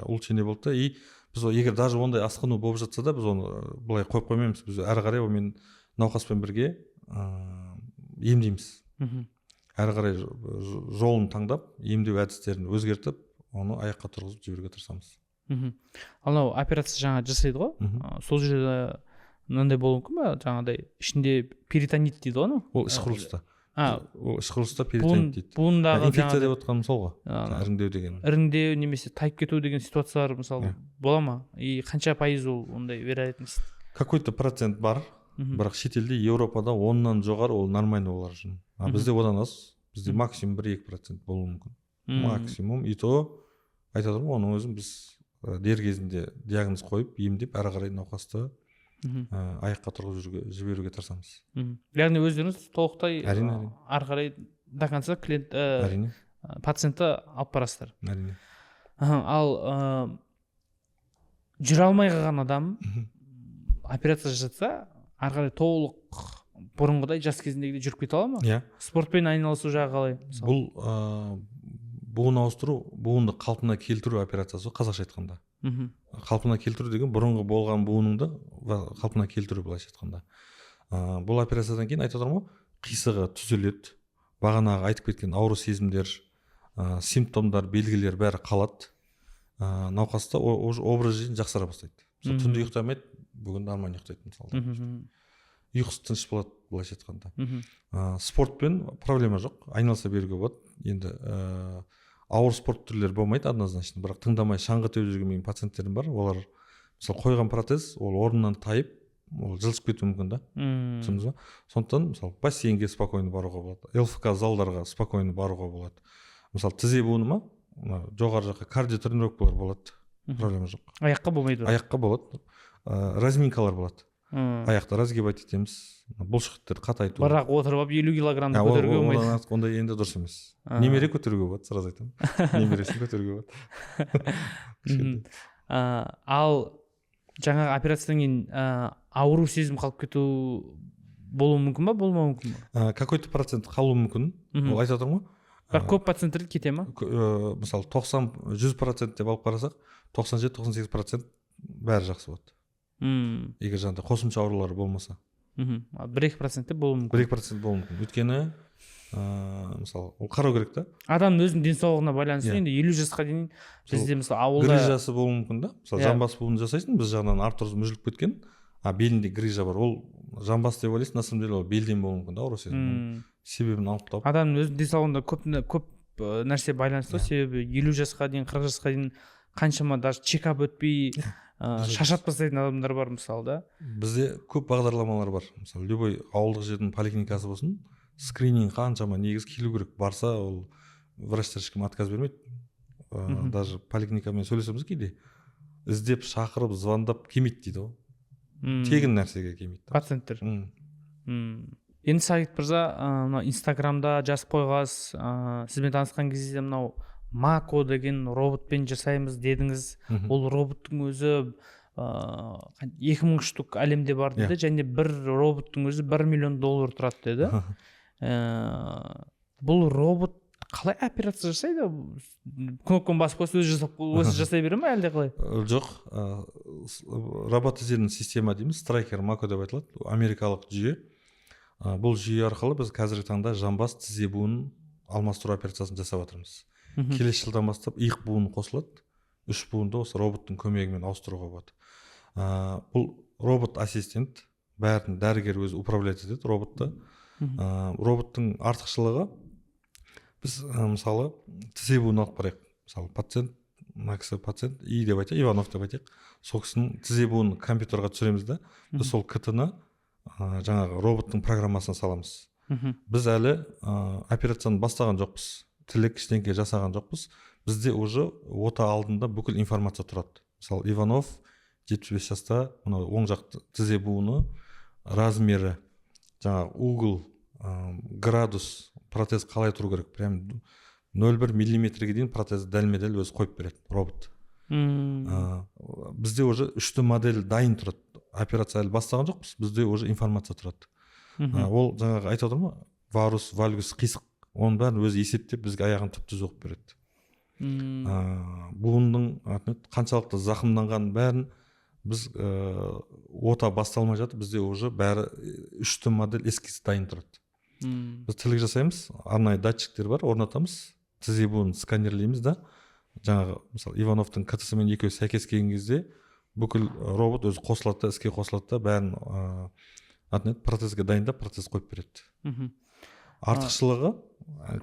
S1: улучшение болды да, и біз егер даже ондай асқыну болып жатса да, біз оны былай қойып қоймаймыз. Біз әрі қарай онымен науқаспен бірге емдейміз. Әрі қарай жолын таңдап, емдеу әдістерін өзгертіп, оны аяққа тұрғызып жіберуге тырысамыз.
S2: Ал операция жаңа жасайды ғой, сол жерде мынандай болуы мүмкін ба, жаңағыдай ішінде перитонит дейді ғой?
S1: Ол іш құрылыста. Ол іш құрылыста перитонит дейді.
S2: Буындағы
S1: инфекция деп отқаным сол ғой. Іріңдеу деген.
S2: Іріңдеу немесе тайып кету деген ситуациялар мысалы бола ма? И қанша пайыз ол ондай вероятность?
S1: Какой-то процент бар. Бірақ шетелде, Европада 10-нан жоғары ол нормально олар үшін. Бізде одан аз, бізде максимум 1-2% болуы мүмкін. Максимум. И то айтады ғой, оның өзін біз дер кезінде диагноз қойып, емдеп, әрі қарай науқасты аяққа тұрғызып жіберуге тырысамыз.
S2: Яғни өздеріңіз толықтай
S1: әрі
S2: қарай до конца клиент пациентті алып барасыздар.
S1: Әрине.
S2: Ал жүре алмай қалған адам операция жасатса ары қарай толық бұрынғыдай жас кезіндегідей жүріп кете ала ма?
S1: Иә.
S2: Спортпен айналысу жағы қалай?
S1: Бұл буын ауыстыру, буынды қалпына келтіру операциясы қазақша айтқанда. Қалпына келтіру деген бұрынғы болған буыныңды қалпына келтіру былайша айтқанда. Бұл операциядан кейін айтып отырмын ғой, қисығы түзеледі, бағанағы айтып кеткен ауру сезімдер, симптомдар, белгілер бәрі қалады. Науқаста образ жизнь жақсара бастайды. Түнде ұйықтамайды, бүгін нормально ұйықтайды мысалы. Ұйқысы тыныш болады былайша айтқанда. Спортпен проблема жоқ, айналыса беруге болады. Енді ауыр спорт түрлері болмайды однозначно, бірақ тыңдамай шаңғы теуіп жүрген менің пациенттерім бар. Олар мысалы қойған протез, ол орнынан тайып, ол жылжып кетуі мүмкін да. Түсіндіңіз ба? Сондықтан мысалы бассейнге спокойно баруға болады, ЛФК залдарға спокойно баруға болады. Мысалы тізе буыны ма, жоғары жаққа кардио тренировкалар болады, проблема жоқ.
S2: Аяққа болмайды?
S1: Аяққа болады. Разминкалар болады. Аяқты разгибать етеміз, бұлшықеттер қатайту.
S2: Бірақ отырып 50 килограммды көтеруге болмайды.
S1: Ондай енді дұрыс емес. Немере көтеруге болады, сразу айтамын. Немересін көтеруге болады.
S2: Ал жаңағы операциядан кейін ауру сезім қалып кету болуы мүмкін ба, болмауы мүмкін ба?
S1: Какой-то процент қалуы мүмкін. Ол айтып отырмын ғой.
S2: Бірақ көп пациенттер кете ма?
S1: Мысалы 90-100% деп алып қарасақ, 97-98% бәрі жақсы болады. Егер жаңағыдай қосымша аурулары болмаса.
S2: 1-2% болуы мүмкін.
S1: 1% болуы мүмкін. Өйткені мысалы ол қарау керек та.
S2: Адамның өзінің денсаулығына байланысты. Енді 50 жасқа дейін бізде мысалы ауылда
S1: грижасы болуы мүмкін да. Мысалы жамбас буынын жасайсың, біз жағынан артрос мүжіліп кеткен, белінде грижа бар. Ол жамбас деп ойлайсың, на самом деле ол белден болуы мүмкін да, ауру сезім. Себебін анықтап.
S2: Адамның өзінің денсаулығында көп нәрсе байланысты. Себебі 50 жасқа дейін, 40 жасқа дейін қаншама даже чекап өтпей шашат бастайтын адамдар бар мысалы да.
S1: Бізде көп бағдарламалар бар. Мысалы любой ауылдық жердің поликлиникасы болсын, скрининг қаншама негіз келу керек. Барса ол врачтар ешкім отказ бермейді. Даже поликлиникамен сөйлесеміз кейде іздеп шақырып звондап келмейді дейді ғой. Тегін нәрсеге келмейді.
S2: Пациенттер. Енді Сағит мырза, инстаграмда жазып қойғас, сізбен танысқан кезде мынау Мако деген роботпен жасаймыз дедіңіз. Ол роботтың өзі 2000 штук әлемде бар деді, және бір роботтың өзі $1 миллион тұрады деді. Бұл робот қалай операция жасайды? Кнопканы басып қойса өзі жасай бере ме әлде қалай?
S1: Жоқ, роботизированный система дейміз, страйкер Мако деп айтылады. Америкалық жүйе. Бұл жүйе арқылы біз қазіргі таңда жамбас тізе буынын алмастыру операциясын жасап жатырмыз. Келесі жылдан бастап иық буыны қосылады. 3 буынды осы роботтың көмегімен ауыстыруға болады. Бұл робот ассистент, бәрін дәрігер өзі управлять етеді роботты. Роботтың артықшылығы, біз мысалы тізе буынын алып қарайық. Мысалы пациент, мына кісі пациент, деп айтайық, Иванов деп айтайық. Сол кісінің тізе буынын компьютерға түсіреміз да, біз сол КТ-ны жаңағы роботтың программасына саламыз. Біз әлі операцияны бастаған жоқпыз. Тілек ештеңке жасаған жоқпыз. Бізде уже ота алдында бүкіл информация тұрады. Мысалы Иванов 75 жаста, мынау оң жақ тізе буыны, размері, жаңағы угол, градус, протез қалай тұру керек. Прям 0,1 миллиметрге дейін протез дәлме-дәл өзі қойып береді робот. Бізде уже 3-ті модель дайын тұрады. Операция әлі бастаған жоқпыз. Бізде уже информация тұрады. Ол жаңағы айтып отырмын ғой, варус, вальгус, қисық, оның бәрін өзі есептеп бізге аяғын түп-түз оқып береді. Буынның қаншалықты зақымданғанын бәрін біз ота басталмай жатып, бізде уже бәрі 3-ті модель эскиз дайын тұрады. Біз тілік жасаймыз, арнайы датчиктер бар, орнатамыз, тізе буынын сканерлейміз да, жаңағы мысалы Ивановтың КТ-сімен екеуі сәйкес келген кезде бүкіл робот өзі қосылады да, іске қосылады да, бәрін протезге дайындап, протез қойып береді. Артықшылығы,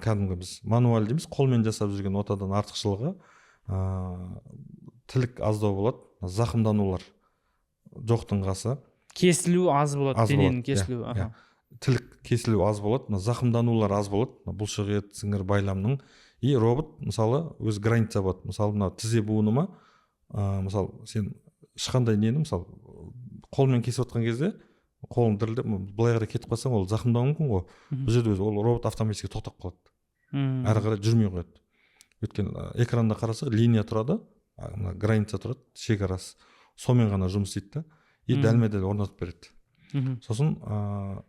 S1: кәдімгі біз мануаль дейміз, қолмен жасап жүрген отадан артықшылығы, тілік аздау болады, зақымданулар жоқтың қасы.
S2: Кесілу аз болады, дененің кесілуі.
S1: Тілік кесілу аз болады, зақымданулар аз болады, бұлшық ет, сіңір байламның. И робот, мысалы, өз граница болады. Мысалы, мына тізе буыны ма, мысалы, сен ешқандай нені, мысалы, қолмен кесіп отқан кезде, қолың дірілдеп, былай қарай кетіп қалсаң, ол зақымдауы мүмкін ғой. Бұл жерде ол робот автоматически тоқтап қалады. Әрі қарай жүрмей қояды. Өйткені экранда қарасақ, линия тұрады, граница тұрады, шекарасы. сонымен ғана жұмыс істейді да и дәлме дәл орнатып береді. Сосын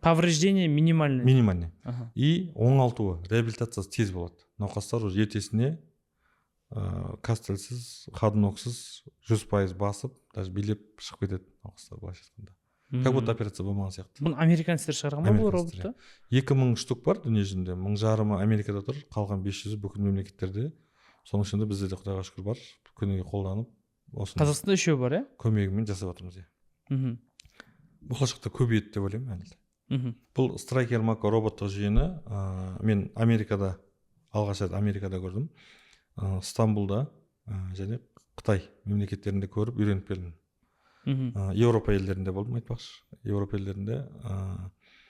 S2: повреждение
S1: минимальный и оңалтуы, реабилитациясы тез болады. Науқастар уже ертесіне кастельсіз, ходуноксыз 100% басып, даже билеп шығып кетеді науқастар, былайша айтқанда. Как будто операция болмаған сияқты.
S2: Бұны американецтер шығарған ба бұл роботты?
S1: 2000 штук бар дүние жүзінде, 1500 Америкада тұр, қалған 500 бүкіл мемлекеттерде. Соның ішінде бізде де құдайға шүкір бар, күніге қолданып,
S2: Қазақстанда үшеу бар, иә?
S1: Көмегімен жасап жатырмыз. Болашақта көбейеді деп ойлаймын әлі. Бұл Stryker Mako роботтық жүйені мен Америкада, алғаш рет Америкада көрдім. Стамбулда және Қытай мемлекеттерінде көріп үйреніп келдім. Еуропа елдерінде болдым, айтпақшы. Еуропа елдерінде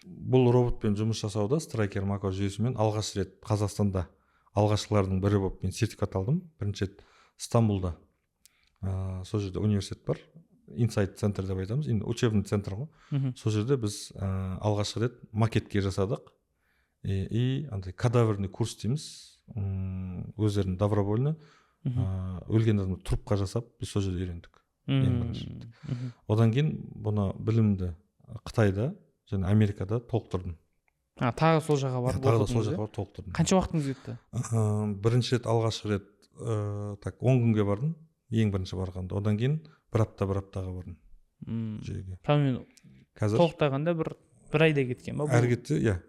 S1: бұл роботпен жұмыс жасауда Stryker Mako жүйесімен алғаш рет Қазақстанда алғашқылардың бірі болып мен сертификат алдым. Бірінші рет Стамбулда. Сол жерде университет бар. Инсайт центр деп айтамыз, учебный центр ғой. Сол жерде біз алғашқы рет макетке жасадық. И андай кадаврный курс дейміз. Өздерін добровольно өлген адамды трупқа жасап, біз сол жерде үйрендік. Одан кейін бұны білімді Қытайда және Америкада толықтырдым.
S2: Тағы сол жаққа барып
S1: тағы сол жаққа барып толықтырдым.
S2: Қанша уақытыңыз кетті?
S1: Бірінші рет, алғашқы рет 10 күнге бардым, ең бірінші барғанда. Одан кейін бір аптаға бардым жүйеге.
S2: Қазір толықтағанда бір айда кеткен ба?
S1: Әр кетті, иә.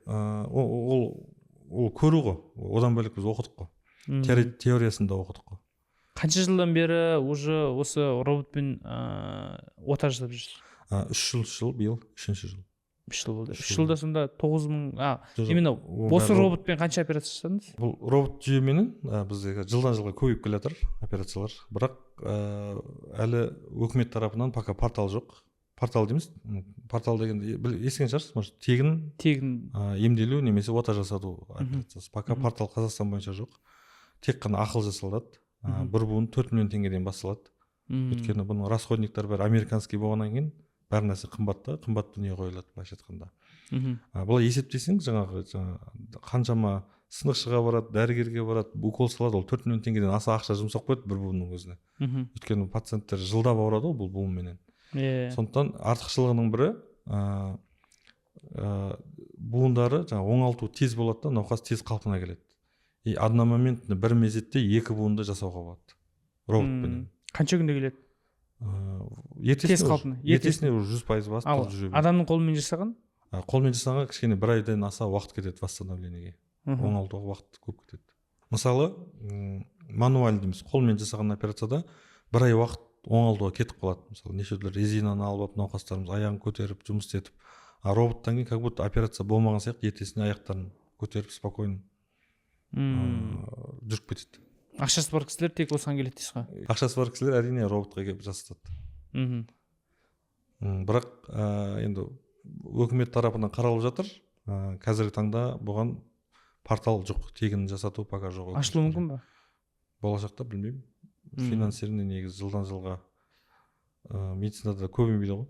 S1: Ол көру ғой. Одан бөлек біз оқыдық қой. Теориясында оқыдық қой.
S2: Қанша жылдан бері уже осы роботпен ота жасап жүрсіз?
S1: 3 жыл, биыл 3-ші жыл.
S2: 3 жыл болды. 3 жылда сонда 9000, именно осы роботпен қанша операция жасадыңыз?
S1: Бұл робот жүйеменен бізде жылдан жылға көбейіп келе жатыр операциялар. Бірақ әлі өкімет тарапынан пока портал жоқ. Портал дейміз. Портал дегенде естіген шығарсыз, может, тегін емделу немесе ота жасату операциясы. Пока портал Қазақстан бойынша жоқ. Тек қана ақыл жасалады. Бір буын 4 миллион теңгеден басталады. Өйткені бұның расходниктар бәрі американский болғаннан кейін бәр нәрсе қымбат дүние қойылады, былайша айтқанда. Бұлай есептесең, жаңағы қаншама сынықшыға барады, дәрігерге барады, укол салады, ол 4 миллион теңгеден аса ақша жұмсап қояды бір буынның өзіне. Өйткені пациенттер жылдап ауырады ғой бұл буынменен. Сондықтан артықшылығының бірі буындары оңалту тез болады да, науқас тез қалпына келеді. И одномоментно бір мезетте 2 буынды жасауға болады роботпен.
S2: Қанша күнде келеді?
S1: Тез қалпына. Ертесіне 100% басып жүре береді.
S2: Адамның қолымен жасаған?
S1: Қолмен жасағанға кішкене бір айдан аса уақыт кетеді восстановлениеге. Оңалтуға уақыт көп кетеді. Мысалы, мануаль дейміз, қолмен жасаған операцияда бір ай уақыт оңалтуға кетіп қалады. Мысалы, нешелер резинаны алып, науқастарымыз аяғын көтеріп, жұмыс етіп. Роботтан кейін как будто операция болмаған сияқты ертесіне аяқтарын көтеріп, спокойно жүріп кетеді.
S2: Ақшасы бар кісілер тек осыған келеді дейсіз ғой?
S1: Ақшасы бар кісілер әрине роботқа келіп жасатады. Бірақ енді өкімет тарапынан қаралып жатыр. Қазіргі таңда бұған портал жоқ, тегін жасату пока жоқ.
S2: Ашылуы мүмкін ба?
S1: Болашақта білмеймін. Финансирование негізі жылдан жылға медицинада көбеймейді ғой.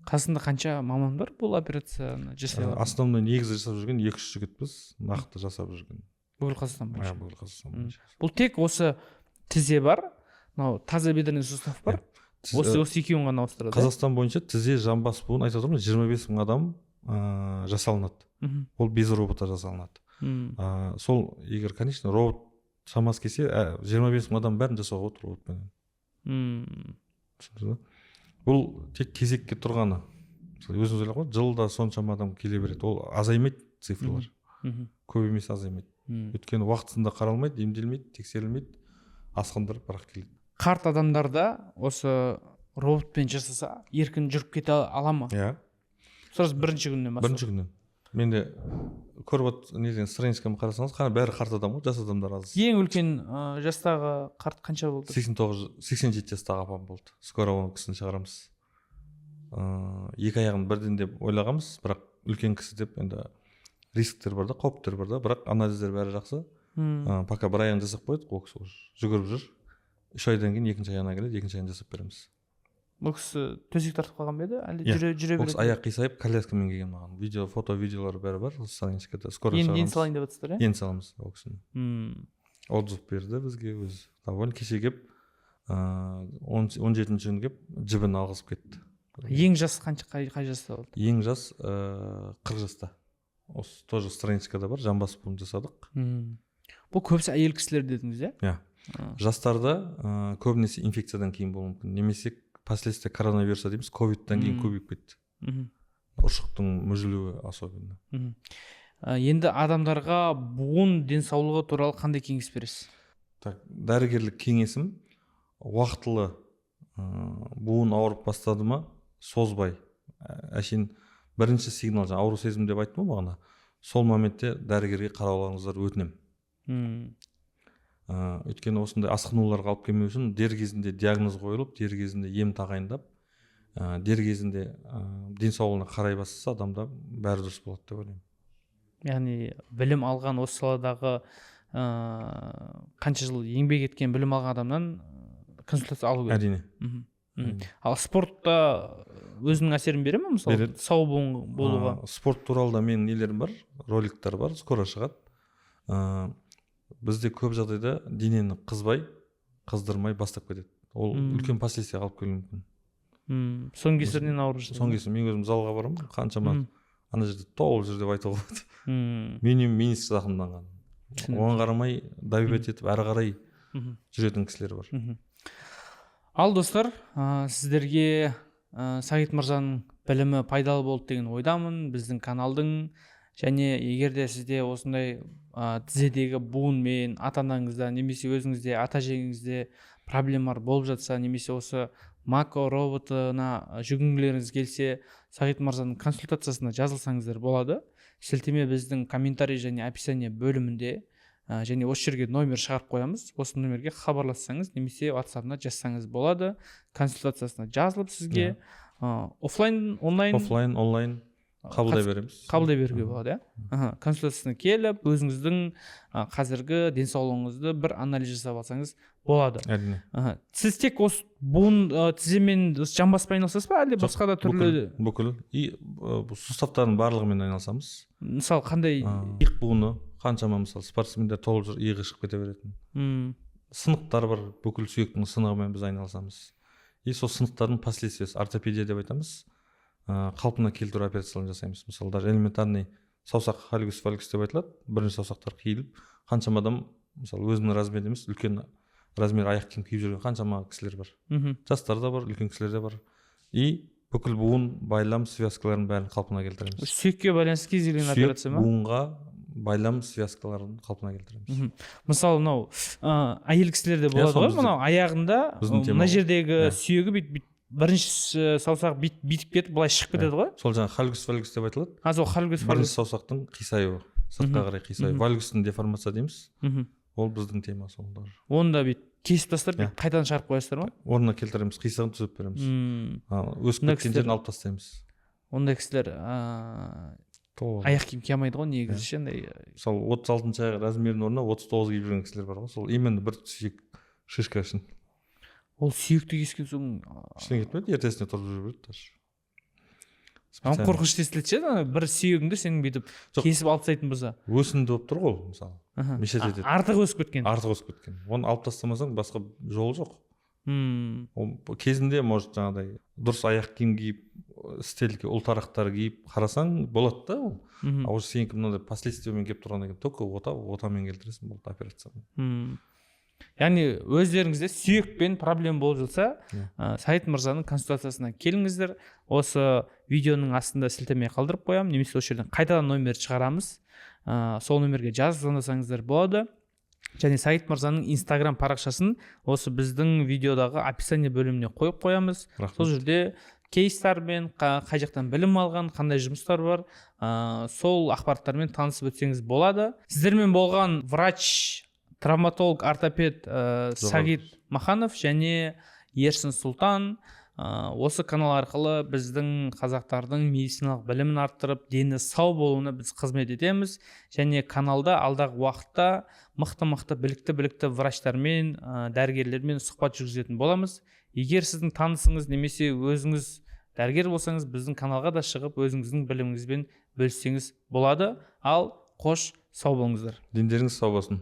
S2: Қасында қанша маман бар бұл операцияны жасай алады?
S1: Основной негізі жасап жүрген 2-3 жігітпіз, нақты жасап жүрген.
S2: Бүкіл Қазақстан бойынша.
S1: Бүкіл Қазақстан бойынша.
S2: Бұл тек осы тізе бар, тазобедренный сустав бар. Осы екеуін ғана ауыстырады.
S1: Қазақстан бойынша тізе, жамбас буын, айтып тұрмын, 25 мың адам жасалынады. Ол без робота жасалынады. Сол егер, конечно, робот шамасы келсе, 25 мың адам бәрін жасауға болады роботпен. Бұл тек кезекке тұрғаны. Өзіңіз ойлап қой, жылда соншама адам келе береді. Ол азаймайды цифрлар. Көп емес, азаймайды. Өйткені уақытысында қаралмайды, емделмейді, тексерілмейді, асқындырып бірақ келеді.
S2: Қарт адамдарда осы роботпен жасаса еркін жүріп кете ала ма?
S1: Иә.
S2: Сразу бірінші күннен бастап.
S1: Бірінші күннен. Менде көріп неден страничкамды қарасаңыз, бәрі қарт адам ғой, жас адамдар аз.
S2: Ең үлкен жастағы қарт қанша болды?
S1: 87 жастағы апам болды. Скоро оның кісіні шығарамыз. 2 аяғын бірден деп ойлағанбыз, бірақ үлкен кісі деп енді рисктер бар да, қауіптер бар да, бірақ анализдер бәрі жақсы. Пока бір аяғын жасап қойдық, ол кісі жүгіріп жүр. 3 айдан кейін 2-ші аяғына келеді, 2-ші аяғын жасап береміз.
S2: Бұл кісі төсек тартып қалған ба еді? Әлде жүре береді?
S1: Ол кісі аяқ қисайып, коляскамен келген маған. Фото-видеолар бәрі бар, страничкада. Скоро шығарамыз.
S2: Енді салайын деп жатсыздар, иә?
S1: Енді саламыз ол кісіні. Отзыв берді бізге, өзі довольно. Кеше келіп 17-ші күні келіп жібін алғызып кетті.
S2: Ең жас қай жаста болды?
S1: Ең жас 40 жаста. Осы тоже страничкада бар, жамбас буын жасадық.
S2: Бұл көбісі әйел кісілер дедіңіз,
S1: иә? Жастарда көбінесе инфекциядан кейін болуы мүмкін, немесе последствия коронавируса дейміз, ковидтан кейін көбейіп кетті. Ұршықтың мүжілуі особенно.
S2: Енді адамдарға буын денсаулығы туралы қандай кеңес бересіз?
S1: Дәрігерлік кеңесім уақытылы буын ауырып бастады ма, созбай, әшейін бірінші сигнал, ауру сезім деп айттым ғой бағана, сол моментте дәрігерге қарауларыңыздар өтінем. Өйткені осындай асқынуларға алып келмеу үшін дер кезінде диагноз қойылып, дер кезінде ем тағайындап, дер кезінде денсаулығына қарай бастаса, адамда бәрі дұрыс болады деп ойлаймын.
S2: Яғни білім алған осы саладағы қанша жыл еңбек еткен білім алған адамнан консультация алу керек.
S1: Әрине.
S2: Ал спортта өзінің әсерін бере ме, мысалы сау болуға?
S1: Спорт туралы да менің нелерім бар, роликтер бар, скоро шығады. Бізде көп жағдайда денені қыздырмай бастап кетеді. Ол үлкен последствия алып келуі мүмкін.
S2: Соның кесірінен ауырып жүрсіз?
S1: Соның кесірінен мен өзім залға барамын, қаншама ана жерде толып жүр деп айтуға болады. Минимум минус зақымданған. Оған қарамай давить етіп, әрі қарай жүретін кісілер бар.
S2: Ал достар, сіздерге Сағит мырзаның білімі пайдалы болды деген ойдамын. Біздің каналдың, және егер де сізде осындай тізедегі буынмен ата-анаңызда немесе өзіңізде ата-әжеңізде проблемалар болып жатса, немесе осы Мако роботына жүгінгілеріңіз келсе, Сағит мырзаның консультациясына жазылсаңыздар болады. Сілтеме біздің комментарий және описание бөлімінде, және осы жерге номер шығарып қоямыз. Осы номерге хабарлассаңыз немесе WhatsApp-на жазсаңыз болады. Консультациясына жазылып сізге офлайн, онлайн қабылдай беруге болады. Консультациясына келіп, өзіңіздің қазіргі денсаулығыңызды бір анализ жасап алсаңыз болады.
S1: Әрине.
S2: Сіз тек осы буын тіземен жамбаспен айналысасыз ба, әлде басқа да түрлі?
S1: Бүкіл. Суставтардың барлығымен айналысамыз.
S2: Мысалы қандай?
S1: Иық буыны, қаншама мысалы спортсмендер толып жүр, иығы шығып кете беретін. Сынықтар бар, бүкіл сүйектің сынығымен біз айналысамыз. Сол сынықтардың последствиясы, ортопедия деп айтамыз. Қалпына келтіру операцияларын жасаймыз. Мысалы, даже элементарный саусақ хальгус фальгус деп айтылады. Бірінші саусақтар қиылып, қаншама адам, мысалы, өзінің размері емес, үлкен размер аяқ киім киіп жүрген қаншама кісілер бар. Жастарда бар, үлкен кісілерде бар. И бүкіл буын, байлам, связкаларын бәрін қалпына келтіреміз.
S2: Сүйекке байланысты кез келген операция ма?
S1: Сүйек, буынға байлам, связкаларын қалпына келтіреміз.
S2: Мысалы, мынау әйел кісілерде болады ғой, мынау аяғында мына жердегі сүйегі бүйтіп бірінші саусақ битіп кетіп, былай шығып кетеді ғой.
S1: Сол жаңа хальгус фальгус деп айтылады.
S2: Сол хальгус фальгус.
S1: Бірінші саусақтың қисаюы, сыртқа қарай қисаюы. Вальгустың деформация дейміз. Ол біздің тема сол.
S2: Оны да бүйтіп кесіп тастап, қайтадан шығарып қоясыздар ма?
S1: Орнына келтіреміз, қисығын түзеп береміз. Өсіп кеткен жерін алып тастаймыз.
S2: Ондай кісілер аяқ киім кие алмайды ғой, негізі.
S1: Мысалы 36 размерінің орнына 39 киіп жүрген кісілер бар ғой. Сол именно бір сүйек шишка үшін.
S2: Ол сүйекті кескен соң
S1: ештеңе кетпейді, ертесіне тұрып жүре береді даже.
S2: Қорқынышты естіледі ше, бір сүйегіңді сенің бүйтіп кесіп алып тастайтын болса.
S1: Өсінді болып тұр ғой, мысалы. Мешет етеді.
S2: Артық өсіп кеткен.
S1: Оны алып тастамасаң басқа жолы жоқ. Кезінде, может, жаңағыдай дұрыс аяқ киім киіп, стельке ұлтарақтар киіп қарасаң болады да ол. А уже сенікі мынандай последствиямен келіп тұрғаннан кейін только отамен келтіресің, болды операциямен.
S2: Яғни өздеріңізде сүйекпен проблема болып жатса, Сағит мырзаның консультациясына келіңіздер. Осы видеоның астында сілтеме қалдырып қоямын, немесе осы жерден қайтадан номер шығарамыз. Сол номерге жазып звондасаңыздар болады. Және Сағит мырзаның Instagram парақшасын осы біздің видеодағы описание бөліміне қойып қоямыз. Сол жерде кейстармен, қай жақтан білім алған, қандай жұмыстар бар, сол ақпараттармен танысып өтсеңіз болады. Сіздермен болған врач, травматолог, ортопед Сағит Маханов және Ерсін Сұлтан. Осы канал арқылы біздің қазақтардың медициналық білімін арттырып, дені сау болуына біз қызмет етеміз. Және каналда алдағы уақытта мықты білікті врачтармен, дәрігерлермен сұхбат жүргізетін боламыз. Егер сіздің танысыңыз немесе өзіңіз дәрігер болсаңыз, біздің каналға да шығып, өзіңіздің біліміңізбен бөліссеңіз болады. Ал қош, сау болыңыздар.
S1: Дендеріңіз сау болсын.